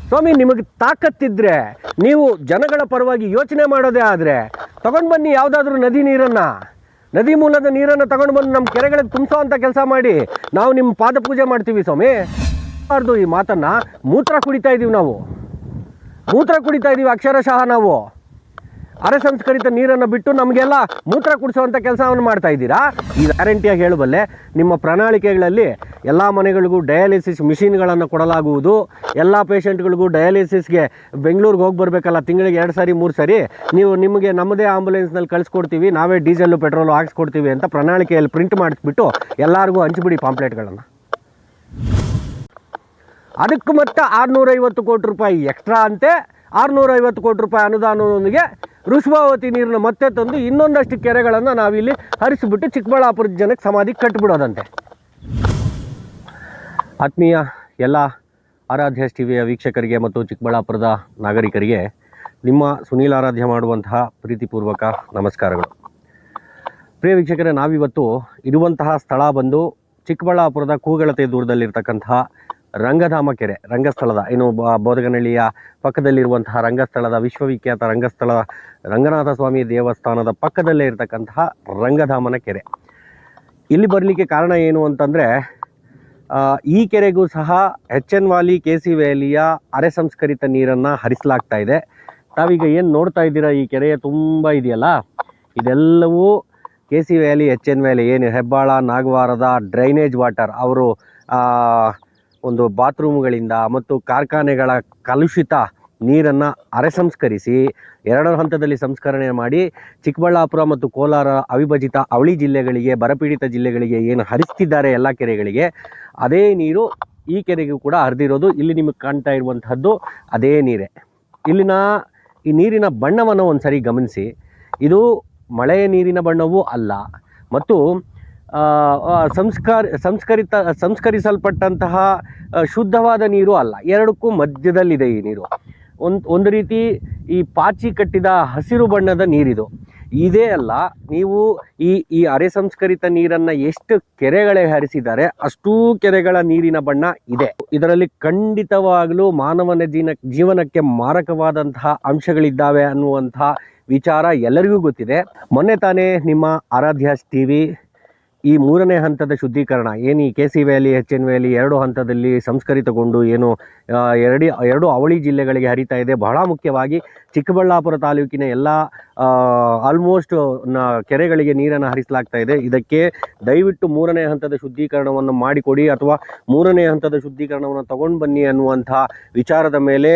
ಸ್ವಾಮಿ, ನಿಮಗೆ ತಾಕತ್ತಿದ್ರೆ ನೀವು ಜನಗಳ ಪರವಾಗಿ ಯೋಚನೆ ಮಾಡೋದೇ ಆದರೆ ತಗೊಂಡು ಬನ್ನಿ ಯಾವುದಾದ್ರೂ ನದಿ ನೀರನ್ನು, ನದಿ ಮೂಲದ ನೀರನ್ನು ತಗೊಂಡು ಬಂದು ನಮ್ಮ ಕೆರೆಗಳಿಗೆ ತುಂಬಿಸೋ ಅಂಥ ಕೆಲಸ ಮಾಡಿ. ನಾವು ನಿಮ್ಮ ಪಾದ ಪೂಜೆ ಮಾಡ್ತೀವಿ ಸ್ವಾಮಿ. ಈ ಮಾತನ್ನು ಮೂತ್ರ ಕುಡಿತಾ ಇದ್ದೀವಿ ನಾವು, ಮೂತ್ರ ಕುಡಿತಾ ಇದ್ದೀವಿ ಅಕ್ಷರಶಃ. ನಾವು ಅರೆ ಸಂಸ್ಕರಿತ ನೀರನ್ನು ಬಿಟ್ಟು ನಮಗೆಲ್ಲ ಮೂತ್ರ ಕುಡಿಸೋವಂಥ ಕೆಲಸವನ್ನು ಮಾಡ್ತಾ ಇದ್ದೀರಾ. ಈ ಗ್ಯಾರಂಟಿಯಾಗಿ ಹೇಳಬಲ್ಲೆ, ನಿಮ್ಮ ಪ್ರಣಾಳಿಕೆಗಳಲ್ಲಿ ಎಲ್ಲ ಮನೆಗಳಿಗೂ ಡಯಾಲಿಸಿಸ್ ಮಿಷಿನ್ಗಳನ್ನು ಕೊಡಲಾಗುವುದು. ಎಲ್ಲ ಪೇಷಂಟ್ಗಳಿಗೂ ಡಯಾಲಿಸಿಸ್ಗೆ ಬೆಂಗಳೂರಿಗೆ ಹೋಗಿ ಬರಬೇಕಲ್ಲ, ತಿಂಗಳಿಗೆ 2 ಸಾರಿ 3 ಸಾರಿ, ನಿಮಗೆ ನಮ್ಮದೇ ಆಂಬುಲೆನ್ಸ್ನಲ್ಲಿ ಕಳಿಸ್ಕೊಡ್ತೀವಿ, ನಾವೇ ಡೀಸೆಲ್ಲು ಪೆಟ್ರೋಲು ಹಾಕ್ಸ್ಕೊಡ್ತೀವಿ ಅಂತ ಪ್ರಣಾಳಿಕೆಯಲ್ಲಿ ಪ್ರಿಂಟ್ ಮಾಡಿಸ್ಬಿಟ್ಟು ಎಲ್ಲರಿಗೂ ಹಂಚಿಬಿಡಿ ಪಾಂಪ್ಲೆಟ್ಗಳನ್ನು. ಅದಕ್ಕೆ ಮತ್ತೆ 650 ಕೋಟಿ ರೂಪಾಯಿ ಎಕ್ಸ್ಟ್ರಾ ಅಂತೆ. 650 ಕೋಟಿ ರೂಪಾಯಿ ಅನುದಾನದೊಂದಿಗೆ ವೃಷಭಾವತಿ ನೀರನ್ನು ಮತ್ತೆ ತಂದು ಇನ್ನೊಂದಷ್ಟು ಕೆರೆಗಳನ್ನು ನಾವಿಲ್ಲಿ ಹರಿಸಿಬಿಟ್ಟು ಚಿಕ್ಕಬಳ್ಳಾಪುರದ ಜನಕ್ಕೆ ಸಮಾಧಿ ಕಟ್ಟಿಬಿಡೋದಂತೆ. ಆತ್ಮೀಯ ಎಲ್ಲ ಆರಾಧ್ಯ ಟಿವಿಯ ವೀಕ್ಷಕರಿಗೆ ಮತ್ತು ಚಿಕ್ಕಬಳ್ಳಾಪುರದ ನಾಗರಿಕರಿಗೆ ನಿಮ್ಮ ಸುನೀಲ್ ಆರಾಧ್ಯ ಮಾಡುವಂತಹ ಪ್ರೀತಿಪೂರ್ವಕ ನಮಸ್ಕಾರಗಳು. ಪ್ರಿಯ ವೀಕ್ಷಕರೇ, ನಾವಿವತ್ತು ಇರುವಂತಹ ಸ್ಥಳ ಬಂದು ಚಿಕ್ಕಬಳ್ಳಾಪುರದ ಕೂಗಳತೆ ದೂರದಲ್ಲಿರ್ತಕ್ಕಂತಹ ರಂಗಧಾಮ ಕೆರೆ, ರಂಗಸ್ಥಳದ ಏನು ಬೋದಗನಹಳ್ಳಿಯ ಪಕ್ಕದಲ್ಲಿರುವಂತಹ ರಂಗಸ್ಥಳದ ವಿಶ್ವವಿಖ್ಯಾತ ರಂಗಸ್ಥಳ ರಂಗನಾಥ ಸ್ವಾಮಿ ದೇವಸ್ಥಾನದ ಪಕ್ಕದಲ್ಲೇ ಇರತಕ್ಕಂತಹ ರಂಗಧಾಮನ ಕೆರೆ. ಇಲ್ಲಿ ಬರಲಿಕ್ಕೆ ಕಾರಣ ಏನು ಅಂತಂದರೆ, ಈ ಕೆರೆಗೂ ಸಹ ಎಚ್.ಎನ್. ವ್ಯಾಲಿ, ಕೆ ಸಿ ವ್ಯಾಲಿಯ ಅರೆ ಸಂಸ್ಕರಿತ ನೀರನ್ನು ಹರಿಸಲಾಗ್ತಾ ಇದೆ. ತಾವೀಗ ಏನು ನೋಡ್ತಾ ಇದ್ದೀರಾ, ಈ ಕೆರೆಯ ತುಂಬ ಇದೆಯಲ್ಲ, ಇದೆಲ್ಲವೂ ಕೆ ಸಿ ವ್ಯಾಲಿ, ಎಚ್.ಎನ್. ವ್ಯಾಲಿ ಏನು ಹೆಬ್ಬಾಳ ನಾಗವಾರದ ಡ್ರೈನೇಜ್ ವಾಟರ್, ಅವರು ಒಂದು ಬಾತ್ರೂಮ್ಗಳಿಂದ ಮತ್ತು ಕಾರ್ಖಾನೆಗಳ ಕಲುಷಿತ ನೀರನ್ನು ಅರೆ ಸಂಸ್ಕರಿಸಿ 2 ಹಂತದಲ್ಲಿ ಸಂಸ್ಕರಣೆ ಮಾಡಿ ಚಿಕ್ಕಬಳ್ಳಾಪುರ ಮತ್ತು ಕೋಲಾರ ಅವಿಭಜಿತ ಅವಳಿ ಜಿಲ್ಲೆಗಳಿಗೆ, ಬರಪೀಡಿತ ಜಿಲ್ಲೆಗಳಿಗೆ ಏನು ಹರಿಸ್ತಿದ್ದಾರೆ ಎಲ್ಲ ಕೆರೆಗಳಿಗೆ, ಅದೇ ನೀರು ಈ ಕೆರೆಗೂ ಕೂಡ ಹರಿದಿರೋದು. ಇಲ್ಲಿ ನಿಮಗೆ ಕಾಣ್ತಾ ಇರುವಂತಹದ್ದು ಅದೇ ನೀರೇ. ಇಲ್ಲಿನ ಈ ನೀರಿನ ಬಣ್ಣವನ್ನು ಒಂದು ಸರಿ ಗಮನಿಸಿ. ಇದು ಮಳೆಯ ನೀರಿನ ಬಣ್ಣವೂ ಅಲ್ಲ ಮತ್ತು ಸಂಸ್ಕರಿಸಲ್ಪಟ್ಟಂತಹ ಶುದ್ಧವಾದ ನೀರು ಅಲ್ಲ. ಎರಡಕ್ಕೂ ಮಧ್ಯದಲ್ಲಿದೆ ಈ ನೀರು. ಒಂದು ರೀತಿ ಈ ಪಾಚಿ ಕಟ್ಟಿದ ಹಸಿರು ಬಣ್ಣದ ನೀರಿದು. ಇದೇ ಅಲ್ಲ, ನೀವು ಈ ಅರೆ ಸಂಸ್ಕರಿತ ನೀರನ್ನು ಎಷ್ಟು ಕೆರೆಗಳಿಗೆ ಹರಿಸಿದ್ದಾರೆ ಅಷ್ಟೂ ಕೆರೆಗಳ ನೀರಿನ ಬಣ್ಣ ಇದೆ. ಇದರಲ್ಲಿ ಖಂಡಿತವಾಗಲೂ ಮಾನವನ ಜೀವನಕ್ಕೆ ಮಾರಕವಾದಂತಹ ಅಂಶಗಳಿದ್ದಾವೆ ಅನ್ನುವಂತಹ ವಿಚಾರ ಎಲ್ಲರಿಗೂ ಗೊತ್ತಿದೆ. ಮೊನ್ನೆ ತಾನೇ ನಿಮ್ಮ ಆರಾಧ್ಯ ಟಿವಿ ಈ 3ನೇ ಹಂತದ ಶುದ್ಧೀಕರಣ ಏನು ಈ ಕೆ ಸಿ ವ್ಯಾಲಿ, ಎಚ್.ಎನ್. ವ್ಯಾಲಿ 2 ಹಂತದಲ್ಲಿ ಸಂಸ್ಕರಿತಗೊಂಡು ಏನು 2 ಅವಳಿ ಜಿಲ್ಲೆಗಳಿಗೆ ಹರಿತಾ ಇದೆ. ಬಹಳ ಮುಖ್ಯವಾಗಿ ಚಿಕ್ಕಬಳ್ಳಾಪುರ ತಾಲೂಕಿನ ಎಲ್ಲ ಆಲ್ಮೋಸ್ಟ್ ಕೆರೆಗಳಿಗೆ ನೀರನ್ನು ಹರಿಸಲಾಗ್ತಾ ಇದೆ. ಇದಕ್ಕೆ ದಯವಿಟ್ಟು 3ನೇ ಹಂತದ ಶುದ್ಧೀಕರಣವನ್ನು ಮಾಡಿಕೊಡಿ ಅಥವಾ 3ನೇ ಹಂತದ ಶುದ್ಧೀಕರಣವನ್ನು ತಗೊಂಡು ಬನ್ನಿ ಅನ್ನುವಂಥ ವಿಚಾರದ ಮೇಲೆ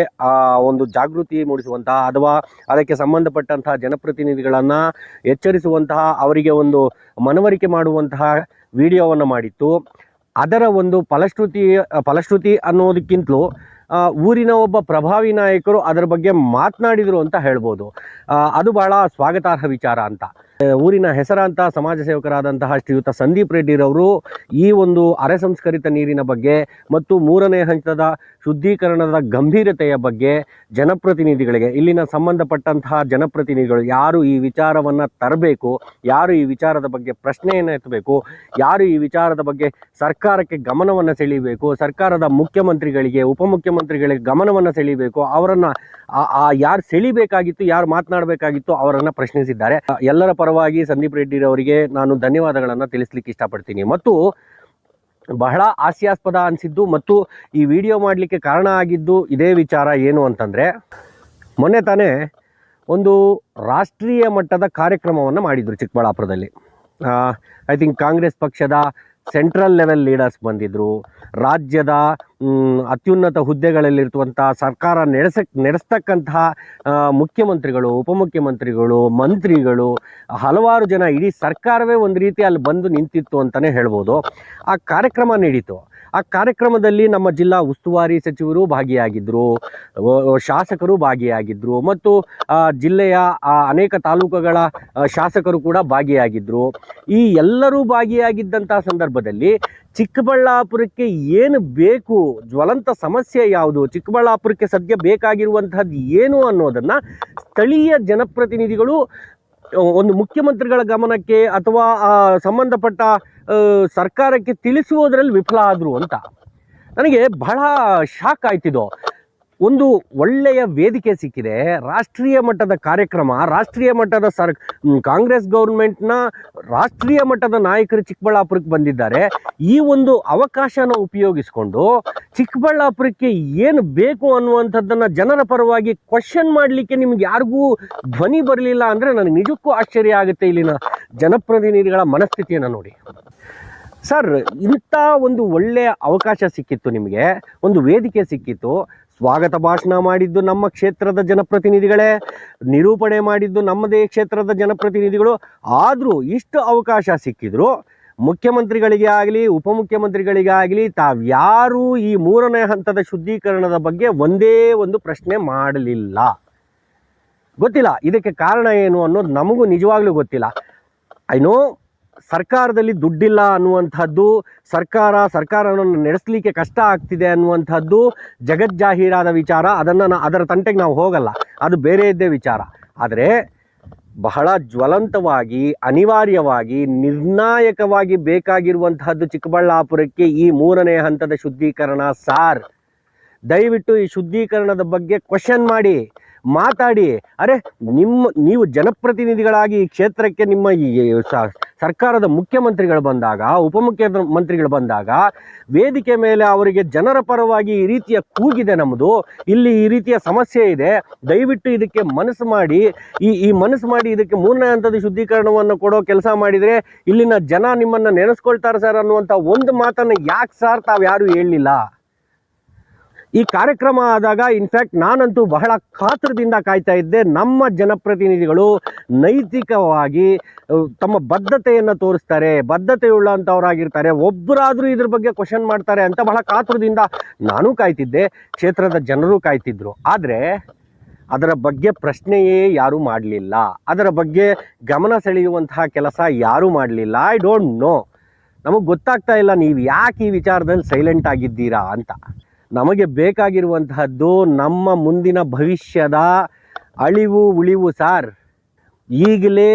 ಒಂದು ಜಾಗೃತಿ ಮೂಡಿಸುವಂತಹ ಅಥವಾ ಅದಕ್ಕೆ ಸಂಬಂಧಪಟ್ಟಂತಹ ಜನಪ್ರತಿನಿಧಿಗಳನ್ನು ಎಚ್ಚರಿಸುವಂತಹ, ಅವರಿಗೆ ಒಂದು ಮನವರಿಕೆ ಮಾಡುವಂತಹ ವಿಡಿಯೋವನ್ನು ಮಾಡಿತ್ತು. ಅದರ ಒಂದು ಫಲಶ್ರುತಿ ಅನ್ನೋದಕ್ಕಿಂತಲೂ ಊರಿನ ಒಬ್ಬ ಪ್ರಭಾವಿ ನಾಯಕರು ಅದರ ಬಗ್ಗೆ ಮಾತನಾಡಿದರು ಅಂತ ಹೇಳ್ಬೋದು. ಅದು ಬಹಳ ಸ್ವಾಗತಾರ್ಹ ವಿಚಾರ ಅಂತ. ಊರಿನ ಹೆಸರಾಂತ ಸಮಾಜ ಸೇವಕರಾದಂತಹ ಶ್ರೀಯುತ ಸಂದೀಪ್ ರೆಡ್ಡಿರವರು ಈ ಒಂದು ಅರೆ ಸಂಸ್ಕರಿತ ನೀರಿನ ಬಗ್ಗೆ ಮತ್ತು 3ನೇ ಹಂತದ ಶುದ್ಧೀಕರಣದ ಗಂಭೀರತೆಯ ಬಗ್ಗೆ ಜನಪ್ರತಿನಿಧಿಗಳಿಗೆ, ಇಲ್ಲಿನ ಸಂಬಂಧಪಟ್ಟಂತಹ ಜನಪ್ರತಿನಿಧಿಗಳು ಯಾರು ಈ ವಿಚಾರವನ್ನು ತರಬೇಕು, ಯಾರು ಈ ವಿಚಾರದ ಬಗ್ಗೆ ಪ್ರಶ್ನೆಯನ್ನು ಎತ್ತಬೇಕು, ಯಾರು ಈ ವಿಚಾರದ ಬಗ್ಗೆ ಸರ್ಕಾರಕ್ಕೆ ಗಮನವನ್ನು ಸೆಳೀಬೇಕು, ಸರ್ಕಾರದ ಮುಖ್ಯಮಂತ್ರಿಗಳಿಗೆ, ಉಪಮುಖ್ಯಮಂತ್ರಿಗಳಿಗೆ ಗಮನವನ್ನು ಸೆಳೀಬೇಕು, ಅವರನ್ನು ಯಾರು ಸೆಳಿಬೇಕಾಗಿತ್ತು, ಯಾರು ಮಾತನಾಡಬೇಕಾಗಿತ್ತು ಅವರನ್ನು ಪ್ರಶ್ನಿಸಿದ್ದಾರೆ. ಎಲ್ಲರ ಪರವಾಗಿ ಸಂದೀಪ್ ರೆಡ್ಡಿರವರಿಗೆ ನಾನು ಧನ್ಯವಾದಗಳನ್ನು ತಿಳಿಸ್ಲಿಕ್ಕೆ ಇಷ್ಟಪಡ್ತೀನಿ. ಮತ್ತು ಬಹಳ ಹಾಸ್ಯಾಸ್ಪದ ಅನಿಸಿದ್ದು ಮತ್ತು ಈ ವಿಡಿಯೋ ಮಾಡಲಿಕ್ಕೆ ಕಾರಣ ಆಗಿದ್ದು ಇದೇ ವಿಚಾರ. ಏನು ಅಂತಂದರೆ, ಮೊನ್ನೆ ತಾನೇ ಒಂದು ರಾಷ್ಟ್ರೀಯ ಮಟ್ಟದ ಕಾರ್ಯಕ್ರಮವನ್ನು ಮಾಡಿದರು ಚಿಕ್ಕಬಳ್ಳಾಪುರದಲ್ಲಿ. ಐ ಥಿಂಕ್ ಕಾಂಗ್ರೆಸ್ ಪಕ್ಷದ ಸೆಂಟ್ರಲ್ ಲೆವೆಲ್ ಲೀಡರ್ಸ್ ಬಂದಿದ್ದರು. ರಾಜ್ಯದ ಅತ್ಯುನ್ನತ ಹುದ್ದೆಗಳಲ್ಲಿರುವಂಥ ಸರ್ಕಾರ ನಡೆಸ್ತಕ್ಕಂತಹ ಮುಖ್ಯಮಂತ್ರಿಗಳು, ಉಪಮುಖ್ಯಮಂತ್ರಿಗಳು, ಮಂತ್ರಿಗಳು, ಹಲವಾರು ಜನ, ಇಡೀ ಸರ್ಕಾರವೇ ಒಂದು ರೀತಿ ಅಲ್ಲಿ ಬಂದು ನಿಂತಿತ್ತು ಅಂತಲೇ ಹೇಳ್ಬೋದು. ಆ ಕಾರ್ಯಕ್ರಮ ನಡೀತು. ಆ ಕಾರ್ಯಕ್ರಮದಲ್ಲಿ ನಮ್ಮ ಜಿಲ್ಲಾ ಉಸ್ತುವಾರಿ ಸಚಿವರು ಭಾಗಿಯಾಗಿದ್ದರು, ಶಾಸಕರು ಭಾಗಿಯಾಗಿದ್ದರು ಮತ್ತು ಜಿಲ್ಲೆಯ ಅನೇಕ ತಾಲೂಕುಗಳ ಶಾಸಕರು ಕೂಡ ಭಾಗಿಯಾಗಿದ್ದರು. ಈ ಎಲ್ಲರೂ ಭಾಗಿಯಾಗಿದ್ದಂಥ ಸಂದರ್ಭದಲ್ಲಿ ಚಿಕ್ಕಬಳ್ಳಾಪುರಕ್ಕೆ ಏನು ಬೇಕು, ಜ್ವಲಂತ ಸಮಸ್ಯೆ ಯಾವುದು, ಚಿಕ್ಕಬಳ್ಳಾಪುರಕ್ಕೆ ಸದ್ಯ ಬೇಕಾಗಿರುವಂತಹದ್ದು ಏನು ಅನ್ನೋದನ್ನು ಸ್ಥಳೀಯ ಜನಪ್ರತಿನಿಧಿಗಳು ಒಂದು ಮುಖ್ಯಮಂತ್ರಿಗಳ ಗಮನಕ್ಕೆ ಅಥವಾ ಸಂಬಂಧಪಟ್ಟ ಸರ್ಕಾರಕ್ಕೆ ತಿಳಿಸುವುದರಲ್ಲಿ ವಿಫಲ ಆದರು ಅಂತ ನನಗೆ ಬಹಳ ಶಾಕ್ ಆಯ್ತಿದ್ದು. ಒಂದು ಒಳ್ಳೆಯ ವೇದಿಕೆ ಸಿಕ್ಕಿದೆ. ರಾಷ್ಟ್ರೀಯ ಮಟ್ಟದ ಕಾರ್ಯಕ್ರಮ, ರಾಷ್ಟ್ರೀಯ ಮಟ್ಟದ ಕಾಂಗ್ರೆಸ್ ಗೌರ್ಮೆಂಟ್ನ ರಾಷ್ಟ್ರೀಯ ಮಟ್ಟದ ನಾಯಕರು ಚಿಕ್ಕಬಳ್ಳಾಪುರಕ್ಕೆ ಬಂದಿದ್ದಾರೆ. ಈ ಒಂದು ಅವಕಾಶನ ಉಪಯೋಗಿಸ್ಕೊಂಡು ಚಿಕ್ಕಬಳ್ಳಾಪುರಕ್ಕೆ ಏನು ಬೇಕು ಅನ್ನುವಂಥದ್ದನ್ನು ಜನರ ಪರವಾಗಿ ಕ್ವಶನ್ ಮಾಡಲಿಕ್ಕೆ ನಿಮ್ಗೆ ಯಾರಿಗೂ ಧ್ವನಿ ಬರಲಿಲ್ಲ ಅಂದರೆ ನನಗೆ ನಿಜಕ್ಕೂ ಆಶ್ಚರ್ಯ ಆಗುತ್ತೆ ಇಲ್ಲಿನ ಜನಪ್ರತಿನಿಧಿಗಳ ಮನಸ್ಥಿತಿಯನ್ನು ನೋಡಿ. ಸರ್, ಇಂಥ ಒಂದು ಒಳ್ಳೆಯ ಅವಕಾಶ ಸಿಕ್ಕಿತ್ತು, ನಿಮಗೆ ಒಂದು ವೇದಿಕೆ ಸಿಕ್ಕಿತ್ತು. ಸ್ವಾಗತ ಭಾಷಣ ಮಾಡಿದ್ದು ನಮ್ಮ ಕ್ಷೇತ್ರದ ಜನಪ್ರತಿನಿಧಿಗಳೇ, ನಿರೂಪಣೆ ಮಾಡಿದ್ದು ನಮ್ಮದೇ ಕ್ಷೇತ್ರದ ಜನಪ್ರತಿನಿಧಿಗಳು. ಆದರೂ ಇಷ್ಟು ಅವಕಾಶ ಸಿಕ್ಕಿದ್ರು ಮುಖ್ಯಮಂತ್ರಿಗಳಿಗೆ ಆಗಲಿ ಉಪಮುಖ್ಯಮಂತ್ರಿಗಳಿಗೆ ಆಗಲಿ ತಾವ್ಯಾರೂ ಈ 3ನೇ ಹಂತದ ಶುದ್ಧೀಕರಣದ ಬಗ್ಗೆ ಒಂದೇ ಒಂದು ಪ್ರಶ್ನೆ ಮಾಡಲಿಲ್ಲ. ಗೊತ್ತಿಲ್ಲ ಇದಕ್ಕೆ ಕಾರಣ ಏನು ಅನ್ನೋದು ನಮಗೂ ನಿಜವಾಗ್ಲೂ ಗೊತ್ತಿಲ್ಲ. ಐನೋ ಸರ್ಕಾರದಲ್ಲಿ ದುಡ್ಡಿಲ್ಲ ಅನ್ನುವಂಥದ್ದು, ಸರ್ಕಾರವನ್ನು ನಡೆಸಲಿಕ್ಕೆ ಕಷ್ಟ ಆಗ್ತಿದೆ ಅನ್ನುವಂಥದ್ದು ಜಗಜ್ಜಾಹೀರಾದ ವಿಚಾರ. ಅದರ ತಂಟೆಗೆ ನಾವು ಹೋಗಲ್ಲ, ಅದು ಬೇರೆಯದ್ದೇ ವಿಚಾರ. ಆದರೆ ಬಹಳ ಜ್ವಲಂತವಾಗಿ, ಅನಿವಾರ್ಯವಾಗಿ, ನಿರ್ಣಾಯಕವಾಗಿ ಬೇಕಾಗಿರುವಂತಹದ್ದು ಚಿಕ್ಕಬಳ್ಳಾಪುರಕ್ಕೆ ಈ 3ನೇ ಹಂತದ ಶುದ್ಧೀಕರಣ. ಸಾರ್, ದಯವಿಟ್ಟು ಈ ಶುದ್ಧೀಕರಣದ ಬಗ್ಗೆ ಕ್ವಶನ್ ಮಾಡಿ, ಮಾತಾಡಿ. ಅರೆ, ನೀವು ಜನಪ್ರತಿನಿಧಿಗಳಾಗಿ ಈ ಕ್ಷೇತ್ರಕ್ಕೆ ನಿಮ್ಮ ಸರ್ಕಾರದ ಮುಖ್ಯಮಂತ್ರಿಗಳು ಬಂದಾಗ, ಉಪಮುಖ್ಯಮಂತ್ರಿಗಳು ಬಂದಾಗ ವೇದಿಕೆ ಮೇಲೆ ಅವರಿಗೆ ಜನರ ಪರವಾಗಿ ಈ ರೀತಿಯ ಕೂಗಿದೆ, ನಮ್ಮದು ಇಲ್ಲಿ ಈ ರೀತಿಯ ಸಮಸ್ಯೆ ಇದೆ, ದಯವಿಟ್ಟು ಇದಕ್ಕೆ ಮನಸ್ಸು ಮಾಡಿ, ಈ ಮನಸ್ಸು ಮಾಡಿ ಇದಕ್ಕೆ 3ನೇ ಹಂತದ ಶುದ್ಧೀಕರಣವನ್ನು ಕೊಡೋ ಕೆಲಸ ಮಾಡಿದರೆ ಇಲ್ಲಿನ ಜನ ನಿಮ್ಮನ್ನು ನೆನೆಸ್ಕೊಳ್ತಾರೆ ಸರ್ ಅನ್ನುವಂಥ ಒಂದು ಮಾತನ್ನು ಯಾಕೆ ಸರ್ ತಾವು ಯಾರೂ ಹೇಳಲಿಲ್ಲ? ಈ ಕಾರ್ಯಕ್ರಮ ಆದಾಗ ಇನ್ಫ್ಯಾಕ್ಟ್ ನಾನಂತೂ ಬಹಳ ಕಾತರದಿಂದ ಕಾಯ್ತಾ ಇದ್ದೆ. ನಮ್ಮ ಜನಪ್ರತಿನಿಧಿಗಳು ನೈತಿಕವಾಗಿ ತಮ್ಮ ಬದ್ಧತೆಯನ್ನು ತೋರಿಸ್ತಾರೆ, ಬದ್ಧತೆಯುಳ್ಳಂಥವರಾಗಿರ್ತಾರೆ, ಒಬ್ಬರಾದರೂ ಇದ್ರ ಬಗ್ಗೆ ಕ್ವಶನ್ ಮಾಡ್ತಾರೆ ಅಂತ ಬಹಳ ಕಾತರದಿಂದ ನಾನು ಕಾಯ್ತಿದ್ದೆ, ಕ್ಷೇತ್ರದ ಜನರು ಕಾಯ್ತಿದ್ರು. ಆದರೆ ಅದರ ಬಗ್ಗೆ ಪ್ರಶ್ನೆಯೇ ಯಾರೂ ಮಾಡಲಿಲ್ಲ, ಅದರ ಬಗ್ಗೆ ಗಮನ ಸೆಳೆಯುವಂತಹ ಕೆಲಸ ಯಾರೂ ಮಾಡಲಿಲ್ಲ. ಐ ಡೋಂಟ್ ನೋ, ನಮಗೆ ಗೊತ್ತಾಗ್ತಾ ಇಲ್ಲ ನೀವು ಯಾಕೆ ಈ ವಿಚಾರದಲ್ಲಿ ಸೈಲೆಂಟ್ ಆಗಿದ್ದೀರಾ ಅಂತ. ನಮಗೆ ಬೇಕಾಗಿರುವಂತಹದ್ದು ನಮ್ಮ ಮುಂದಿನ ಭವಿಷ್ಯದ ಅಳಿವು ಉಳಿವು ಸಾರ್. ಈಗಲೇ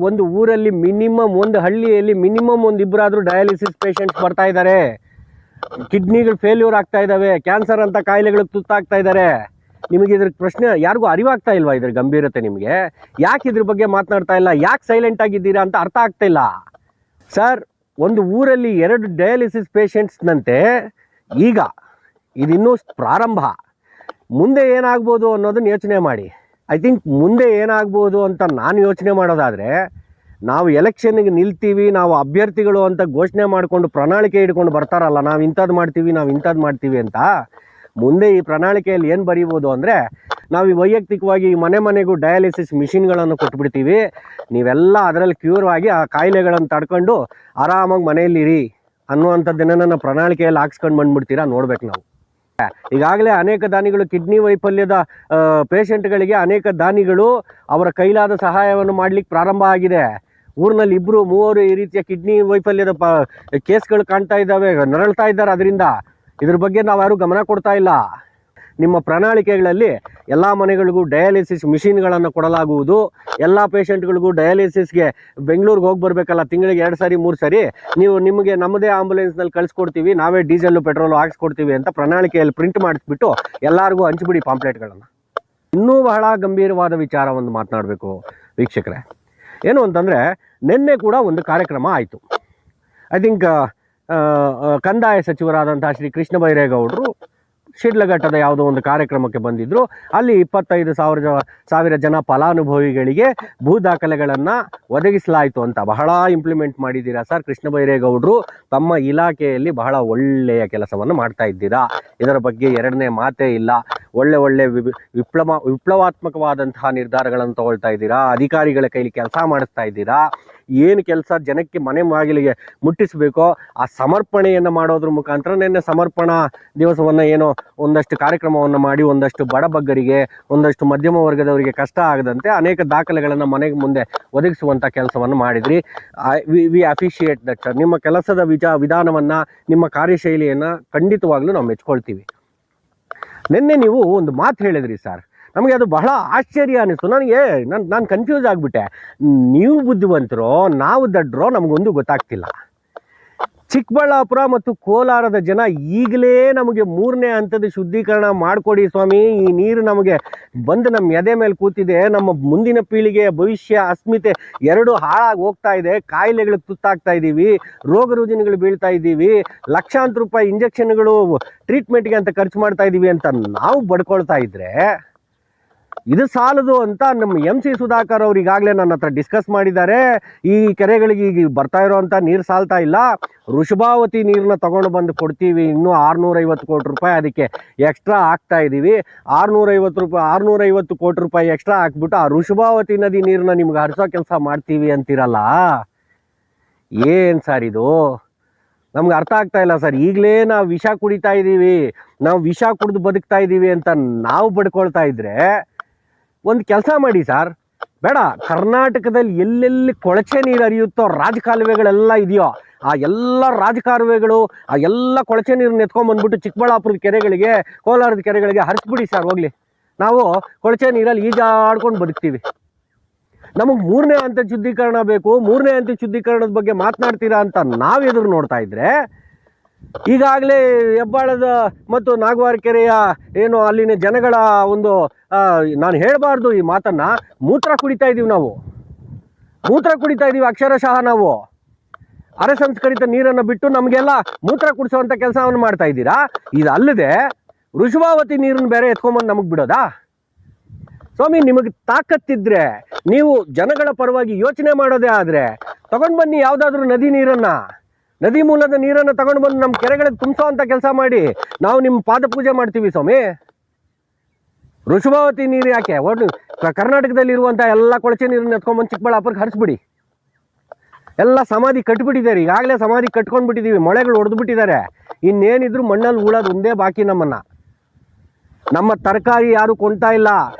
ಒಂದು ಊರಲ್ಲಿ ಮಿನಿಮಮ್, ಒಂದು ಹಳ್ಳಿಯಲ್ಲಿ ಮಿನಿಮಮ್ ಇಬ್ಬರಾದರೂ ಡಯಾಲಿಸಿಸ್ ಪೇಷಂಟ್ಸ್ ಬರ್ತಾ ಇದ್ದಾರೆ, ಕಿಡ್ನಿಗಳು ಫೇಲ್ಯೂರ್ ಆಗ್ತಾ ಇದ್ದಾವೆ, ಕ್ಯಾನ್ಸರ್ ಅಂತ ಕಾಯಿಲೆಗಳಿಗೆ ತುತ್ತಾಗ್ತಾ ಇದ್ದಾರೆ. ನಿಮಗೆ ಇದ್ರ ಪ್ರಶ್ನೆ ಯಾರಿಗೂ ಅರಿವಾಗ್ತಾ ಇಲ್ವಾ? ಇದ್ರ ಗಂಭೀರತೆ ನಿಮಗೆ ಯಾಕೆ ಇದ್ರ ಬಗ್ಗೆ ಮಾತನಾಡ್ತಾ ಇಲ್ಲ, ಯಾಕೆ ಸೈಲೆಂಟ್ ಆಗಿದ್ದೀರಾ ಅಂತ ಅರ್ಥ ಆಗ್ತಾ ಇಲ್ಲ ಸರ್. ಒಂದು ಊರಲ್ಲಿ 2 ಡಯಾಲಿಸಿಸ್ ಪೇಷಂಟ್ಸ್ನಂತೆ ಈಗ ಇದಿನ್ನೂ ಪ್ರಾರಂಭ. ಮುಂದೆ ಏನಾಗ್ಬೋದು ಅನ್ನೋದನ್ನ ಯೋಚನೆ ಮಾಡಿ. ಐ ಥಿಂಕ್ ಮುಂದೆ ಏನಾಗ್ಬೋದು ಅಂತ ನಾನು ಯೋಚನೆ ಮಾಡೋದಾದರೆ, ನಾವು ಎಲೆಕ್ಷನ್ಗೆ ನಿಲ್ತೀವಿ, ನಾವು ಅಭ್ಯರ್ಥಿಗಳು ಅಂತ ಘೋಷಣೆ ಮಾಡಿಕೊಂಡು ಪ್ರಣಾಳಿಕೆ ಇಟ್ಕೊಂಡು ಬರ್ತಾರಲ್ಲ, ನಾವು ಇಂಥದ್ದು ಮಾಡ್ತೀವಿ ಅಂತ. ಮುಂದೆ ಈ ಪ್ರಣಾಳಿಕೆಯಲ್ಲಿ ಏನು ಬರೀಬೋದು ಅಂದರೆ, ನಾವು ಈ ವೈಯಕ್ತಿಕವಾಗಿ ಮನೆಗೂ ಡಯಾಲಿಸಿಸ್ ಮಿಷಿನ್ಗಳನ್ನು ಕೊಟ್ಬಿಡ್ತೀವಿ, ನೀವೆಲ್ಲ ಅದರಲ್ಲಿ ಕ್ಯೂರ್ ಆಗಿ ಆ ಕಾಯಿಲೆಗಳನ್ನು ತಡ್ಕೊಂಡು ಆರಾಮಾಗಿ ಮನೆಯಲ್ಲಿರಿ ಅನ್ನುವಂಥದ್ದನ್ನ ಪ್ರಣಾಳಿಕೆಯಲ್ಲಿ ಹಾಕ್ಸ್ಕೊಂಡು ಬಂದ್ಬಿಡ್ತೀರಾ? ನೋಡ್ಬೇಕು ನಾವು. ಈಗಾಗಲೇ ಅನೇಕ ದಾನಿಗಳು ಕಿಡ್ನಿ ವೈಫಲ್ಯದ ಪೇಷಂಟ್ಗಳಿಗೆ ಅನೇಕ ದಾನಿಗಳು ಅವರ ಕೈಲಾದ ಸಹಾಯವನ್ನು ಮಾಡಲಿಕ್ಕೆ ಪ್ರಾರಂಭ ಆಗಿದೆ. ಊರಿನಲ್ಲಿ 2-3 ಈ ರೀತಿಯ ಕಿಡ್ನಿ ವೈಫಲ್ಯದ ಕೇಸ್ಗಳು ಕಾಣ್ತಾ ಇದ್ದಾವೆ, ನರಳ್ತಾ ಇದ್ದಾರೆ. ಅದರಿಂದ ಇದ್ರ ಬಗ್ಗೆ ನಾವು ಯಾರೂ ಗಮನ ಕೊಡ್ತಾ ಇಲ್ಲ. ನಿಮ್ಮ ಪ್ರಣಾಳಿಕೆಗಳಲ್ಲಿ ಎಲ್ಲ ಮನೆಗಳಿಗೂ ಡಯಾಲಿಸಿಸ್ ಮಿಷಿನ್ಗಳನ್ನು ಕೊಡಲಾಗುವುದು, ಎಲ್ಲ ಪೇಷಂಟ್ಗಳಿಗೂ ಡಯಾಲಿಸಿಸ್ಗೆ ಬೆಂಗಳೂರಿಗೆ ಹೋಗಿ ಬರಬೇಕಲ್ಲ, ತಿಂಗಳಿಗೆ 2 ಸಾರಿ 3 ಸಾರಿ, ನಿಮಗೆ ನಮ್ಮದೇ ಆಂಬುಲೆನ್ಸ್ನಲ್ಲಿ ಕಳಿಸ್ಕೊಡ್ತೀವಿ, ನಾವೇ ಡೀಸೆಲ್ಲು ಪೆಟ್ರೋಲು ಹಾಕ್ಸ್ಕೊಡ್ತೀವಿ ಅಂತ ಪ್ರಣಾಳಿಕೆಯಲ್ಲಿ ಪ್ರಿಂಟ್ ಮಾಡಿಸ್ಬಿಟ್ಟು ಎಲ್ಲರಿಗೂ ಹಂಚಿಬಿಡಿ ಪಾಂಪ್ಲೆಟ್ಗಳನ್ನು. ಇನ್ನೂ ಬಹಳ ಗಂಭೀರವಾದ ವಿಚಾರ ಒಂದು ಮಾತನಾಡಬೇಕು ವೀಕ್ಷಕರೇ. ಏನು ಅಂತಂದರೆ, ನಿನ್ನೆ ಕೂಡ ಒಂದು ಕಾರ್ಯಕ್ರಮ ಆಯಿತು. ಐ ಥಿಂಕ್ ಕಂದಾಯ ಸಚಿವರಾದಂಥ ಶ್ರೀ ಕೃಷ್ಣ ಬೈರೇಗೌಡರು ಶಿಡ್ಲಘಟ್ಟದ ಯಾವುದೋ ಒಂದು ಕಾರ್ಯಕ್ರಮಕ್ಕೆ ಬಂದಿದ್ದರು. ಅಲ್ಲಿ 25,000 ಜನ ಫಲಾನುಭವಿಗಳಿಗೆ ಭೂ ದಾಖಲೆಗಳನ್ನು ಒದಗಿಸಲಾಯಿತು ಅಂತ ಬಹಳ ಇಂಪ್ಲಿಮೆಂಟ್ ಮಾಡಿದ್ದೀರಾ ಸರ್ ಕೃಷ್ಣ ಬೈರೇಗೌಡರು. ತಮ್ಮ ಇಲಾಖೆಯಲ್ಲಿ ಬಹಳ ಒಳ್ಳೆಯ ಕೆಲಸವನ್ನು ಮಾಡ್ತಾ ಇದ್ದೀರಾ, ಇದರ ಬಗ್ಗೆ ಎರಡನೇ ಮಾತೇ ಇಲ್ಲ. ಒಳ್ಳೆ ವಿಪ್ಲವಾತ್ಮಕವಾದಂತಹ ನಿರ್ಧಾರಗಳನ್ನು ತಗೊಳ್ತಾ ಇದ್ದೀರಾ, ಅಧಿಕಾರಿಗಳ ಕೈಲಿ ಕೆಲಸ ಮಾಡಿಸ್ತಾ ಇದ್ದೀರಾ. ಏನು ಕೆಲಸ ಜನಕ್ಕೆ ಮನೆ ಬಾಗಿಲಿಗೆ ಮುಟ್ಟಿಸಬೇಕೋ ಆ ಸಮರ್ಪಣೆಯನ್ನು ಮಾಡೋದ್ರ ಮುಖಾಂತರ ನಿನ್ನೆ ಸಮರ್ಪಣಾ ದಿವಸವನ್ನು ಏನೋ ಒಂದಷ್ಟು ಕಾರ್ಯಕ್ರಮವನ್ನು ಮಾಡಿ ಒಂದಷ್ಟು ಬಡಬಗ್ಗರಿಗೆ, ಒಂದಷ್ಟು ಮಧ್ಯಮ ವರ್ಗದವರಿಗೆ ಕಷ್ಟ ಆಗದಂತೆ ಅನೇಕ ದಾಖಲೆಗಳನ್ನು ಮನೆಗೆ ಮುಂದೆ ಒದಗಿಸುವಂಥ ಕೆಲಸವನ್ನು ಮಾಡಿದ್ರಿ. V appreciate that sir. ನಿಮ್ಮ ಕೆಲಸದ ವಿಧಾನವನ್ನು, ನಿಮ್ಮ ಕಾರ್ಯಶೈಲಿಯನ್ನು ಖಂಡಿತವಾಗ್ಲೂ ನಾವು ಮೆಚ್ಕೊಳ್ತೀವಿ. ನಿನ್ನೆ ನೀವು ಒಂದು ಮಾತು ಹೇಳಿದ್ರಿ ಸರ್, ನಮಗೆ ಅದು ಬಹಳ ಆಶ್ಚರ್ಯ ಅನ್ನಿಸ್ತು. ನಾನು ಕನ್ಫ್ಯೂಸ್ ಆಗಿಬಿಟ್ಟೆ. ನೀವು ಬುದ್ಧಿವಂತರೋ ನಾವು ದಡ್ರೋ ನಮಗೊಂದು ಗೊತ್ತಾಗ್ತಿಲ್ಲ. ಚಿಕ್ಕಬಳ್ಳಾಪುರ ಮತ್ತು ಕೋಲಾರದ ಜನ ಈಗಲೇ ನಮಗೆ 3ನೇ ಹಂತದ ಶುದ್ಧೀಕರಣ ಮಾಡಿಕೊಡಿ ಸ್ವಾಮಿ. ಈ ನೀರು ನಮಗೆ ಬಂದು ನಮ್ಮ ಎದೆ ಮೇಲೆ ಕೂತಿದೆ. ನಮ್ಮ ಮುಂದಿನ ಪೀಳಿಗೆಯ ಭವಿಷ್ಯ ಅಸ್ಮಿತೆ ಎರಡು ಹಾಳಾಗಿ ಹೋಗ್ತಾ ಇದೆ. ಕಾಯಿಲೆಗಳಿಗೆ ತುತ್ತಾಗ್ತಾ ಇದ್ದೀವಿ, ರೋಗ ರುಜಿನಗಳು ಬೀಳ್ತಾ ಇದ್ದೀವಿ, ಲಕ್ಷಾಂತರ ರೂಪಾಯಿ ಇಂಜೆಕ್ಷನ್ಗಳು ಟ್ರೀಟ್ಮೆಂಟ್ಗೆ ಅಂತ ಖರ್ಚು ಮಾಡ್ತಾ ಇದ್ದೀವಿ ಅಂತ ನಾವು ಬಡ್ಕೊಳ್ತಾ ಇದ್ರೆ ಇದು ಸಾಲದು ಅಂತ ನಮ್ಮ MC ಸುಧಾಕರ್ ಅವ್ರು ಈಗಾಗಲೇ ನನ್ನ ಹತ್ರ ಡಿಸ್ಕಸ್ ಮಾಡಿದ್ದಾರೆ. ಈ ಕೆರೆಗಳಿಗೆ ಈಗ ಬರ್ತಾ ಇರೋವಂಥ ನೀರು ಸಾಲ್ತಾ ಇಲ್ಲ, ವೃಷಭಾವತಿ ನೀರನ್ನ ತೊಗೊಂಡು ಬಂದು ಕೊಡ್ತೀವಿ, ಇನ್ನೂ 650 ಕೋಟಿ ರೂಪಾಯಿ ಅದಕ್ಕೆ ಎಕ್ಸ್ಟ್ರಾ ಹಾಕ್ತಾ ಇದ್ದೀವಿ. 650 ಕೋಟಿ ರೂಪಾಯಿ ಎಕ್ಸ್ಟ್ರಾ ಹಾಕ್ಬಿಟ್ಟು ಆ ವೃಷಭಾವತಿ ನದಿ ನೀರನ್ನ ನಿಮ್ಗೆ ಹರಿಸೋ ಕೆಲಸ ಮಾಡ್ತೀವಿ ಅಂತಿರಲ್ಲ. ಏನು ಸರ್ ಇದು? ನಮ್ಗೆ ಅರ್ಥ ಆಗ್ತಾ ಇಲ್ಲ ಸರ್. ಈಗಲೇ ನಾವು ವಿಷ ಕುಡಿತಾ ಇದ್ದೀವಿ, ನಾವು ವಿಷ ಕುಡಿದು ಬದುಕ್ತಾ ಇದ್ದೀವಿ ಅಂತ ನಾವು ಬಡ್ಕೊಳ್ತಾ ಇದ್ರೆ ಒಂದು ಕೆಲಸ ಮಾಡಿ ಸರ್. ಬೇಡ, ಕರ್ನಾಟಕದಲ್ಲಿ ಎಲ್ಲೆಲ್ಲಿ ಕೊಳಚೆ ನೀರು ಹರಿಯುತ್ತೋ ರಾಜಕಾಲುವೆಗಳೆಲ್ಲ ಇದೆಯೋ ಆ ಎಲ್ಲ ರಾಜಕಾಲುವೆಗಳು ಆ ಎಲ್ಲ ಕೊಳಚೆ ನೀರನ್ನ ಎತ್ಕೊಂಡ್ಬಂದ್ಬಿಟ್ಟು ಚಿಕ್ಕಬಳ್ಳಾಪುರದ ಕೆರೆಗಳಿಗೆ, ಕೋಲಾರದ ಕೆರೆಗಳಿಗೆ ಹರಿಸ್ಬಿಡಿ ಸರ್. ಹೋಗ್ಲಿ, ನಾವು ಕೊಳಚೆ ನೀರಲ್ಲಿ ಈಜಾಡ್ಕೊಂಡು ಬದುಕ್ತೀವಿ. ನಮಗೆ 3ನೇ ಹಂತ ಶುದ್ಧೀಕರಣ ಬೇಕು. 3ನೇ ಹಂತ ಶುದ್ಧೀಕರಣದ ಬಗ್ಗೆ ಮಾತನಾಡ್ತೀರಾ ಅಂತ ನಾವು ಎದುರು ನೋಡ್ತಾ ಇದ್ರೆ ಈಗಾಗಲೇ ಹೆಬ್ಬಾಳದ ಮತ್ತು ನಾಗವಾರ ಕೆರೆಯ ಏನು ಅಲ್ಲಿನ ಜನಗಳ ಒಂದು ನಾನು ಹೇಳಬಾರ್ದು ಈ ಮಾತನ್ನು, ಮೂತ್ರ ಕುಡಿತಾ ಇದ್ದೀವಿ ನಾವು, ಮೂತ್ರ ಕುಡಿತಾ ಇದ್ದೀವಿ ಅಕ್ಷರಶಃ. ನಾವು ಅರೆ ಸಂಸ್ಕರಿತ ನೀರನ್ನು ಬಿಟ್ಟು ನಮಗೆಲ್ಲ ಮೂತ್ರ ಕುಡಿಸೋವಂಥ ಕೆಲಸವನ್ನು ಮಾಡ್ತಾ ಇದ್ದೀರಾ. ಇದಲ್ಲದೆ ವೃಷಭಾವತಿ ನೀರನ್ನು ಬೇರೆ ಎತ್ಕೊಂಬಂದು ನಮಗೆ ಬಿಡೋದಾ? ಸ್ವಾಮಿ, ನಿಮಗೆ ತಾಕತ್ತಿದ್ರೆ ನೀವು ಜನಗಳ ಪರವಾಗಿ ಯೋಚನೆ ಮಾಡೋದೇ ಆದರೆ ತಗೊಂಡು ಬನ್ನಿ ಯಾವುದಾದ್ರೂ ನದಿ ನೀರನ್ನು, ನದಿ ಮೂಲದ ನೀರನ್ನು ತಗೊಂಡು ಬಂದು ನಮ್ಮ ಕೆರೆಗಳಿಗೆ ತುಂಬಿಸೋ ಅಂಥ ಕೆಲಸ ಮಾಡಿ. ನಾವು ನಿಮ್ಮ ಪಾದ ಪೂಜೆ ಮಾಡ್ತೀವಿ ಸ್ವಾಮಿ. ವೃಷಭಾವತಿ ನೀರು ಯಾಕೆ? ಒಟ್ಟು ಕರ್ನಾಟಕದಲ್ಲಿರುವಂಥ ಎಲ್ಲ ಕೊಳಚೆ ನೀರನ್ನು ಎತ್ಕೊಂಡ್ಬಂದು ಚಿಕ್ಕಬಳ್ಳಾಪುರಕ್ಕೆ ಹರಿಸ್ಬಿಡಿ. ಎಲ್ಲ ಸಮಾಧಿ ಕಟ್ಬಿಟ್ಟಿದ್ದಾರೆ, ಈಗಾಗಲೇ ಸಮಾಧಿ ಕಟ್ಕೊಂಡು ಬಿಟ್ಟಿದ್ದೀವಿ, ಮೊಳೆಗಳು ಹೊಡೆದು ಬಿಟ್ಟಿದ್ದಾರೆ. ಇನ್ನೇನಿದ್ರು ಮಣ್ಣಲ್ಲಿ ಉಳೋದು ಒಂದೇ ಬಾಕಿ ನಮ್ಮನ್ನು. ನಮ್ಮ ತರಕಾರಿ ಯಾರು ಕೊಂಡ್ತಾ ಇಲ್ಲ.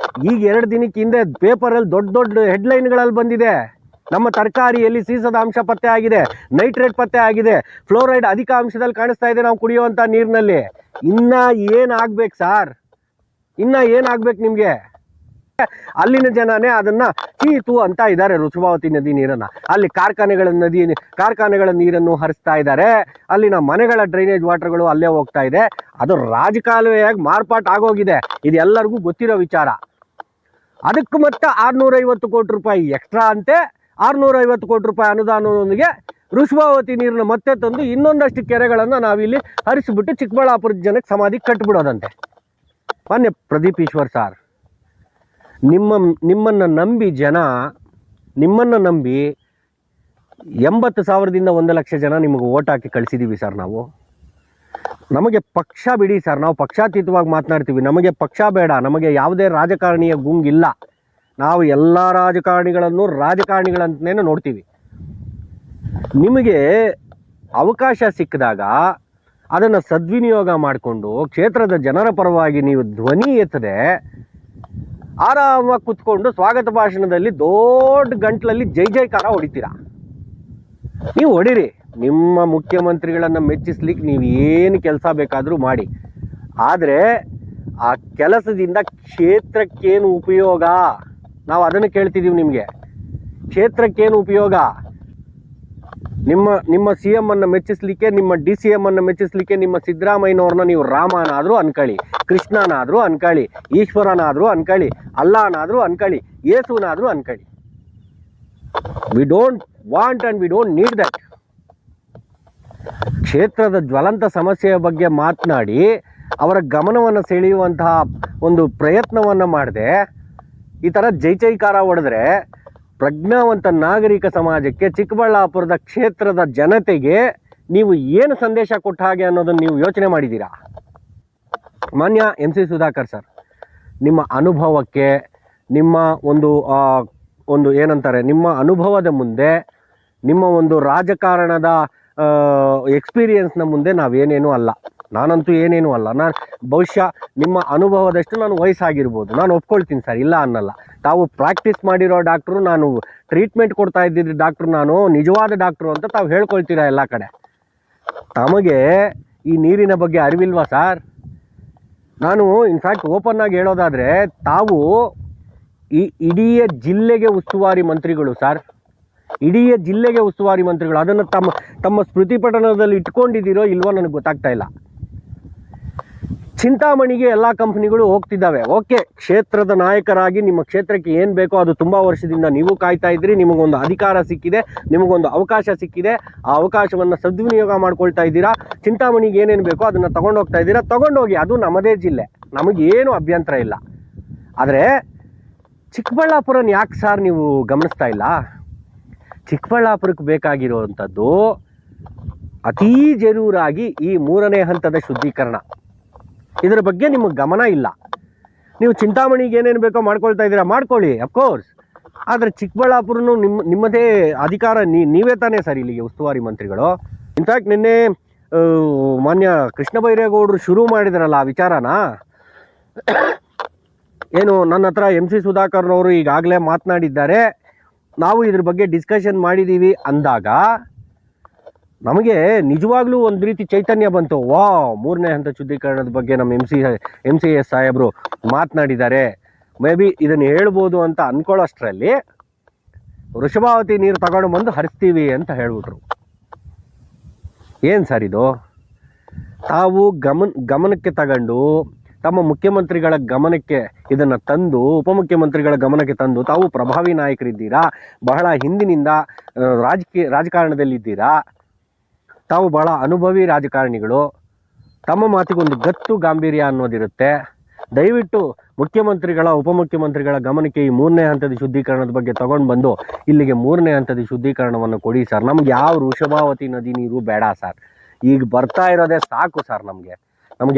ಈಗ 2 ದಿನಕ್ಕೆ ಹಿಂದೆ ಪೇಪರಲ್ಲಿ ದೊಡ್ಡ ದೊಡ್ಡ ಹೆಡ್ಲೈನ್ಗಳಲ್ಲಿ ಬಂದಿದೆ, ನಮ್ಮ ತರಕಾರಿಯಲ್ಲಿ ಸೀಸದ ಅಂಶ ಪತ್ತೆ ಆಗಿದೆ, ನೈಟ್ರೇಟ್ ಪತ್ತೆ ಆಗಿದೆ, ಫ್ಲೋರೈಡ್ ಅಧಿಕ ಅಂಶದಲ್ಲಿ ಕಾಣಿಸ್ತಾ ಇದೆ ನಾವು ಕುಡಿಯುವಂಥ ನೀರಿನಲ್ಲಿ. ಇನ್ನು ಏನಾಗಬೇಕು ಸರ್? ಇನ್ನು ಏನಾಗಬೇಕು ನಿಮಗೆ? ಅಲ್ಲಿನ ಜನನೇ ಅದನ್ನು ಚೀತು ಅಂತ ಇದ್ದಾರೆ ವೃಷಭಾವತಿ ನದಿ ನೀರನ್ನು. ಅಲ್ಲಿ ಕಾರ್ಖಾನೆಗಳ ನೀರನ್ನು ಹರಿಸ್ತಾ ಇದ್ದಾರೆ. ಅಲ್ಲಿನ ಮನೆಗಳ ಡ್ರೈನೇಜ್ ವಾಟರ್ಗಳು ಅಲ್ಲೇ ಹೋಗ್ತಾ ಇದೆ. ಅದು ರಾಜಕಾಲುವೆಯಾಗಿ ಮಾರ್ಪಾಟ್ ಆಗೋಗಿದೆ. ಇದು ಎಲ್ಲರಿಗೂ ಗೊತ್ತಿರೋ ವಿಚಾರ. ಅದಕ್ಕೆ ಮತ್ತೆ 650 ಕೋಟಿ ರೂಪಾಯಿ ಎಕ್ಸ್ಟ್ರಾ ಅಂತೆ. 650 ಕೋಟಿ ರೂಪಾಯಿ ಅನುದಾನದೊಂದಿಗೆ ವೃಷಭಾವತಿ ನೀರನ್ನ ಮತ್ತೆ ತಂದು ಇನ್ನೊಂದಷ್ಟು ಕೆರೆಗಳನ್ನು ನಾವಿಲ್ಲಿ ಹರಿಸಿಬಿಟ್ಟು ಚಿಕ್ಕಬಳ್ಳಾಪುರದ ಜನಕ್ಕೆ ಸಮಾಧಿ ಕಟ್ಟಿಬಿಡೋದಂತೆ. ಮಾನ್ಯ ಪ್ರದೀಪ್ ಈಶ್ವರ್ ಸರ್, ನಿಮ್ಮನ್ನು ನಂಬಿ ಜನ, ನಿಮ್ಮನ್ನು ನಂಬಿ 80,000ದಿಂದ 1 ಲಕ್ಷ ಜನ ನಿಮಗೆ ಓಟ್ ಹಾಕಿ ಕಳಿಸಿದ್ದೀವಿ ಸರ್. ನಾವು ನಮಗೆ ಪಕ್ಷ ಬಿಡಿ ಸರ್, ನಾವು ಪಕ್ಷಾತೀತವಾಗಿ ಮಾತನಾಡ್ತೀವಿ. ನಮಗೆ ಪಕ್ಷ ಬೇಡ, ನಮಗೆ ಯಾವುದೇ ರಾಜಕಾರಣಿಯ ಗುಂಗಿಲ್ಲ. ನಾವು ಎಲ್ಲ ರಾಜಕಾರಣಿಗಳಂತನೇ ನೋಡ್ತೀವಿ. ನಿಮಗೆ ಅವಕಾಶ ಸಿಕ್ಕಿದಾಗ ಅದನ್ನು ಸದ್ವಿನಿಯೋಗ ಮಾಡಿಕೊಂಡು ಕ್ಷೇತ್ರದ ಜನರ ಪರವಾಗಿ ನೀವು ಧ್ವನಿ ಎತ್ತದೆ ಆರಾಮಾಗಿ ಕೂತ್ಕೊಂಡು ಸ್ವಾಗತ ಭಾಷಣದಲ್ಲಿ ದೊಡ್ಡ ಗಂಟ್ಲಲ್ಲಿ ಜೈ ಜೈಕಾರ ಹೊಡಿತೀರಾ. ನೀವು ಹೊಡಿರಿ, ನಿಮ್ಮ ಮುಖ್ಯಮಂತ್ರಿಗಳನ್ನು ಮೆಚ್ಚಿಸ್ಲಿಕ್ಕೆ ನೀವು ಏನು ಕೆಲಸ ಬೇಕಾದರೂ ಮಾಡಿ. ಆದರೆ ಆ ಕೆಲಸದಿಂದ ಕ್ಷೇತ್ರಕ್ಕೇನು ಉಪಯೋಗ? ನಾವು ಅದನ್ನು ಕೇಳ್ತಿದ್ದೀವಿ ನಿಮಗೆ. ಕ್ಷೇತ್ರಕ್ಕೇನು ಉಪಯೋಗ? ನಿಮ್ಮ CM ಅನ್ನು ಮೆಚ್ಚಿಸ್ಲಿಕ್ಕೆ, ನಿಮ್ಮ DCM ಅನ್ನು ಮೆಚ್ಚಿಸ್ಲಿಕ್ಕೆ ನಿಮ್ಮ ಸಿದ್ದರಾಮಯ್ಯನವ್ರನ್ನ ನೀವು ರಾಮನಾದರೂ ಅನ್ಕೊಳ್ಳಿ, ಕೃಷ್ಣನಾದರೂ ಅನ್ಕೊಳ್ಳಿ, ಈಶ್ವರನಾದರೂ ಅನ್ಕೊಳ್ಳಿ, ಅಲ್ಲಾನಾದರೂ ಅನ್ಕೊಳ್ಳಿ, ಯೇಸುನಾದರೂ ಅನ್ಕೊಳ್ಳಿ. We don't want and we don't need that. ಕ್ಷೇತ್ರದ ಜ್ವಲಂತ ಸಮಸ್ಯೆಯ ಬಗ್ಗೆ ಮಾತನಾಡಿ ಅವರ ಗಮನವನ್ನು ಸೆಳೆಯುವಂತಹ ಒಂದು ಪ್ರಯತ್ನವನ್ನು ಮಾಡದೆ ಈ ಥರ ಜೈಕಾರ ಹೊಡೆದ್ರೆ ಪ್ರಜ್ಞಾವಂತ ನಾಗರಿಕ ಸಮಾಜಕ್ಕೆ, ಚಿಕ್ಕಬಳ್ಳಾಪುರದ ಕ್ಷೇತ್ರದ ಜನತೆಗೆ ನೀವು ಏನು ಸಂದೇಶ ಕೊಟ್ಟ ಹಾಗೆ ಅನ್ನೋದನ್ನು ನೀವು ಯೋಚನೆ ಮಾಡಿದ್ದೀರಾ? ಮಾನ್ಯ MC ಸುಧಾಕರ್ ಸರ್, ನಿಮ್ಮ ಅನುಭವಕ್ಕೆ, ನಿಮ್ಮ ಒಂದು ಏನಂತಾರೆ, ನಿಮ್ಮ ಅನುಭವದ ಮುಂದೆ, ನಿಮ್ಮ ಒಂದು ರಾಜಕಾರಣದ ಎಕ್ಸ್ಪೀರಿಯನ್ಸ್ನ ಮುಂದೆ ನಾವೇನೇನೂ ಅಲ್ಲ. ನಾನಂತೂ ಏನೇನೂ ಅಲ್ಲ. ನಾನು ಬಹುಶಃ ನಿಮ್ಮ ಅನುಭವದಷ್ಟು ನಾನು ವಯಸ್ಸಾಗಿರ್ಬೋದು, ನಾನು ಒಪ್ಕೊಳ್ತೀನಿ ಸರ್, ಇಲ್ಲ ಅನ್ನಲ್ಲ. ತಾವು ಪ್ರಾಕ್ಟೀಸ್ ಮಾಡಿರೋ ಡಾಕ್ಟ್ರು, ನಾನು ಟ್ರೀಟ್ಮೆಂಟ್ ಕೊಡ್ತಾ ಇದ್ದಿದ್ದು ಡಾಕ್ಟ್ರು, ನಾನು ನಿಜವಾದ ಡಾಕ್ಟ್ರು ಅಂತ ತಾವು ಹೇಳ್ಕೊಳ್ತೀರಾ ಎಲ್ಲ ಕಡೆ. ತಮಗೆ ಈ ನೀರಿನ ಬಗ್ಗೆ ಅರಿವಿಲ್ವಾ ಸರ್? ನಾನು ಇನ್ಫ್ಯಾಕ್ಟ್ ಓಪನ್ ಆಗಿ ಹೇಳೋದಾದರೆ, ತಾವು ಈ ಇಡೀ ಜಿಲ್ಲೆಗೆ ಉಸ್ತುವಾರಿ ಮಂತ್ರಿಗಳು ಸರ್. ಇಡೀ ಜಿಲ್ಲೆಗೆ ಉಸ್ತುವಾರಿ ಮಂತ್ರಿಗಳು. ಅದನ್ನು ತಮ್ಮ ಸ್ಮೃತಿ ಪಟಲದಲ್ಲಿ ಇಟ್ಕೊಂಡಿದ್ದೀರೋ ಇಲ್ವೋ ನನಗೆ ಗೊತ್ತಾಗ್ತಾ ಇಲ್ಲ. ಚಿಂತಾಮಣಿಗೆ ಎಲ್ಲ ಕಂಪ್ನಿಗಳು ಹೋಗ್ತಿದ್ದಾವೆ. ಓಕೆ, ಕ್ಷೇತ್ರದ ನಾಯಕರಾಗಿ ನಿಮ್ಮ ಕ್ಷೇತ್ರಕ್ಕೆ ಏನು ಬೇಕೋ ಅದು ತುಂಬ ವರ್ಷದಿಂದ ನೀವು ಕಾಯ್ತಾ ಇದ್ದೀರಿ. ನಿಮಗೊಂದು ಅಧಿಕಾರ ಸಿಕ್ಕಿದೆ, ನಿಮಗೊಂದು ಅವಕಾಶ ಸಿಕ್ಕಿದೆ. ಆ ಅವಕಾಶವನ್ನು ಸದ್ವಿನಿಯೋಗ ಮಾಡ್ಕೊಳ್ತಾ ಇದ್ದೀರಾ. ಚಿಂತಾಮಣಿಗೆ ಏನೇನು ಬೇಕೋ ಅದನ್ನು ತೊಗೊಂಡೋಗ್ತಾ ಇದ್ದೀರಾ. ತೊಗೊಂಡೋಗಿ, ಅದು ನಮ್ಮದೇ ಜಿಲ್ಲೆ, ನಮಗೇನು ಅಭ್ಯಂತರ ಇಲ್ಲ. ಆದರೆ ಚಿಕ್ಕಬಳ್ಳಾಪುರನ ಯಾಕೆ ಸರ್ ನೀವು ಗಮನಿಸ್ತಾ ಇಲ್ಲ? ಚಿಕ್ಕಬಳ್ಳಾಪುರಕ್ಕೆ ಬೇಕಾಗಿರುವಂಥದ್ದು ಅತೀ ಜರೂರಾಗಿ ಈ 3ನೇ ಹಂತದ ಶುದ್ಧೀಕರಣ. ಇದರ ಬಗ್ಗೆ ನಿಮಗೆ ಗಮನ ಇಲ್ಲ. ನೀವು ಚಿಂತಾಮಣಿಗೆ ಏನೇನು ಬೇಕೋ ಮಾಡ್ಕೊಳ್ತಾ ಇದ್ದೀರಾ, ಮಾಡ್ಕೊಳ್ಳಿ, ಅಫ್ಕೋರ್ಸ್. ಆದರೆ ಚಿಕ್ಕಬಳ್ಳಾಪುರನು ನಿಮ್ಮದೇ ಅಧಿಕಾರ, ನೀವೇ ತಾನೇ ಸರ್ ಇಲ್ಲಿಗೆ ಉಸ್ತುವಾರಿ ಮಂತ್ರಿಗಳು. ಇನ್ಫ್ಯಾಕ್ಟ್ ನಿನ್ನೆ ಮಾನ್ಯ ಕೃಷ್ಣ ಬೈರೇಗೌಡರು ಶುರು ಮಾಡಿದ್ರಲ್ಲ ಆ ವಿಚಾರನ, ಏನು ನನ್ನ ಹತ್ರ MC ಸುಧಾಕರ್ನವರು ಈಗಾಗಲೇ ಮಾತನಾಡಿದ್ದಾರೆ, ನಾವು ಇದ್ರ ಬಗ್ಗೆ ಡಿಸ್ಕಷನ್ ಮಾಡಿದ್ದೀವಿ ಅಂದಾಗ ನಮಗೆ ನಿಜವಾಗ್ಲೂ ಒಂದು ರೀತಿ ಚೈತನ್ಯ ಬಂತು. 3ನೇ ಹಂತ ಶುದ್ಧೀಕರಣದ ಬಗ್ಗೆ ನಮ್ಮ MCS ಸಾಹೇಬರು ಮಾತನಾಡಿದ್ದಾರೆ, ಮೇ ಬಿ ಇದನ್ನು ಹೇಳ್ಬೋದು ಅಂತ ಅಂದ್ಕೊಳ್ಳೋಷ್ಟರಲ್ಲಿ ವೃಷಭಾವತಿ ನೀರು ತಗೊಂಡು ಬಂದು ಹರಿಸ್ತೀವಿ ಅಂತ ಹೇಳ್ಬಿಟ್ರು. ಏನು ಸರ್ ಇದು? ತಾವು ಗಮನಕ್ಕೆ ತಗೊಂಡು ತಮ್ಮ ಮುಖ್ಯಮಂತ್ರಿಗಳ ಗಮನಕ್ಕೆ ಇದನ್ನು ತಂದು, ಉಪಮುಖ್ಯಮಂತ್ರಿಗಳ ಗಮನಕ್ಕೆ ತಂದು, ತಾವು ಪ್ರಭಾವಿ ನಾಯಕರಿದ್ದೀರಾ, ಬಹಳ ಹಿಂದಿನಿಂದ ರಾಜಕಾರಣದಲ್ಲಿದ್ದೀರಾ, ತಾವು ಬಹಳ ಅನುಭವಿ ರಾಜಕಾರಣಿಗಳು, ತಮ್ಮ ಮಾತಿಗೊಂದು ಗತ್ತು ಗಾಂಭೀರ್ಯ ಅನ್ನೋದಿರುತ್ತೆ. ದಯವಿಟ್ಟು ಮುಖ್ಯಮಂತ್ರಿಗಳ ಉಪಮುಖ್ಯಮಂತ್ರಿಗಳ ಗಮನಕ್ಕೆ ಈ 3ನೇ ಹಂತದ ಶುದ್ಧೀಕರಣದ ಬಗ್ಗೆ ತಗೊಂಡು ಬಂದು ಇಲ್ಲಿಗೆ 3ನೇ ಹಂತದ ಶುದ್ಧೀಕರಣವನ್ನು ಕೊಡಿ ಸರ್. ನಮ್ಗೆ ಯಾವ ವೃಷಭಾವತಿ ನದಿ ನೀರು ಬೇಡ ಸರ್. ಈಗ ಬರ್ತಾ ಇರೋದೇ ಸಾಕು ಸರ್. ನಮ್ಗೆ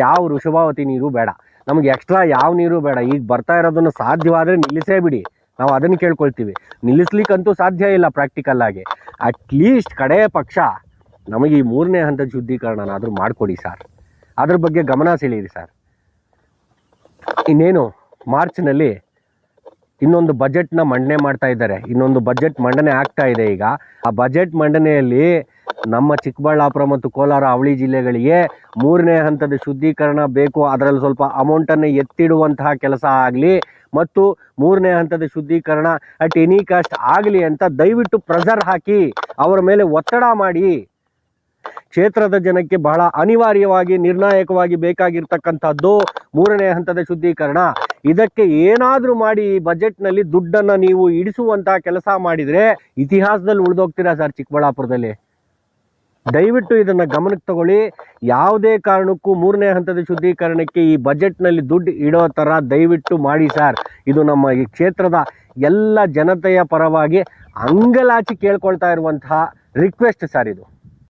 ಯಾವ ವೃಷಭಾವತಿ ನೀರು ಬೇಡ, ನಮಗೆ ಎಕ್ಸ್ಟ್ರಾ ಯಾವ ನೀರು ಬೇಡ. ಈಗ ಬರ್ತಾ ಇರೋದನ್ನು ಸಾಧ್ಯವಾದರೆ ನಿಲ್ಲಿಸೇ ಬಿಡಿ, ನಾವು ಅದನ್ನು ಕೇಳ್ಕೊಳ್ತೀವಿ. ನಿಲ್ಲಿಸ್ಲಿಕ್ಕಂತೂ ಸಾಧ್ಯ ಇಲ್ಲ ಪ್ರಾಕ್ಟಿಕಲ್ ಆಗಿ. ಅಟ್ಲೀಸ್ಟ್ ಕಡೇ ಪಕ್ಷ ನಮಗೆ ಈ 3ನೇ ಹಂತದ ಶುದ್ಧೀಕರಣನಾದರೂ ಮಾಡಿಕೊಡಿ ಸರ್. ಅದ್ರ ಬಗ್ಗೆ ಗಮನ ಸೆಳೀರಿ ಸರ್. ಇನ್ನೇನು ಮಾರ್ಚ್ನಲ್ಲಿ ಇನ್ನೊಂದು ಬಜೆಟ್ನ ಮಂಡನೆ ಮಾಡ್ತಾ ಇದ್ದಾರೆ. ಇನ್ನೊಂದು ಬಜೆಟ್ ಮಂಡನೆ ಆಗ್ತಾ ಇದೆ ಈಗ. ಆ ಬಜೆಟ್ ಮಂಡನೆಯಲ್ಲಿ ನಮ್ಮ ಚಿಕ್ಕಬಳ್ಳಾಪುರ ಮತ್ತು ಕೋಲಾರ ಅವಳಿ ಜಿಲ್ಲೆಗಳಿಗೆ 3ನೇ ಹಂತದ ಶುದ್ಧೀಕರಣ ಬೇಕು, ಅದರಲ್ಲಿ ಸ್ವಲ್ಪ ಅಮೌಂಟನ್ನು ಎತ್ತಿಡುವಂತಹ ಕೆಲಸ ಆಗಲಿ ಮತ್ತು 3ನೇ ಹಂತದ ಶುದ್ಧೀಕರಣ ಅಟ್ ಎನಿ ಕಾಸ್ಟ್ ಆಗಲಿ ಅಂತ ದಯವಿಟ್ಟು ಪ್ರೆಷರ್ ಹಾಕಿ ಅವರ ಮೇಲೆ ಒತ್ತಡ ಮಾಡಿ. ಕ್ಷೇತ್ರದ ಜನಕ್ಕೆ ಬಹಳ ಅನಿವಾರ್ಯವಾಗಿ ನಿರ್ಣಾಯಕವಾಗಿ ಬೇಕಾಗಿರ್ತಕ್ಕಂಥದ್ದು 3ನೇ ಹಂತದ ಶುದ್ಧೀಕರಣ. ಇದಕ್ಕೆ ಏನಾದರೂ ಮಾಡಿ ಬಜೆಟ್ನಲ್ಲಿ ದುಡ್ಡನ್ನು ನೀವು ಇಡಿಸುವಂತಹ ಕೆಲಸ ಮಾಡಿದರೆ ಇತಿಹಾಸದಲ್ಲಿ ಉಳಿದೋಗ್ತೀರಾ ಸರ್ ಚಿಕ್ಕಬಳ್ಳಾಪುರದಲ್ಲಿ. ದಯವಿಟ್ಟು ಇದನ್ನು ಗಮನಕ್ಕೆ ತಗೊಳ್ಳಿ. ಯಾವುದೇ ಕಾರಣಕ್ಕೂ 3ನೇ ಹಂತದ ಶುದ್ಧೀಕರಣಕ್ಕೆ ಈ ಬಜೆಟ್ನಲ್ಲಿ ದುಡ್ಡು ಇಡೋ ಥರ ದಯವಿಟ್ಟು ಮಾಡಿ ಸರ್. ಇದು ನಮ್ಮ ಈ ಕ್ಷೇತ್ರದ ಎಲ್ಲ ಜನತೆಯ ಪರವಾಗಿ ಅಂಗಲಾಚಿ ಕೇಳ್ಕೊಳ್ತಾ ಇರುವಂತಹ ರಿಕ್ವೆಸ್ಟ್ ಸರ್ ಇದು.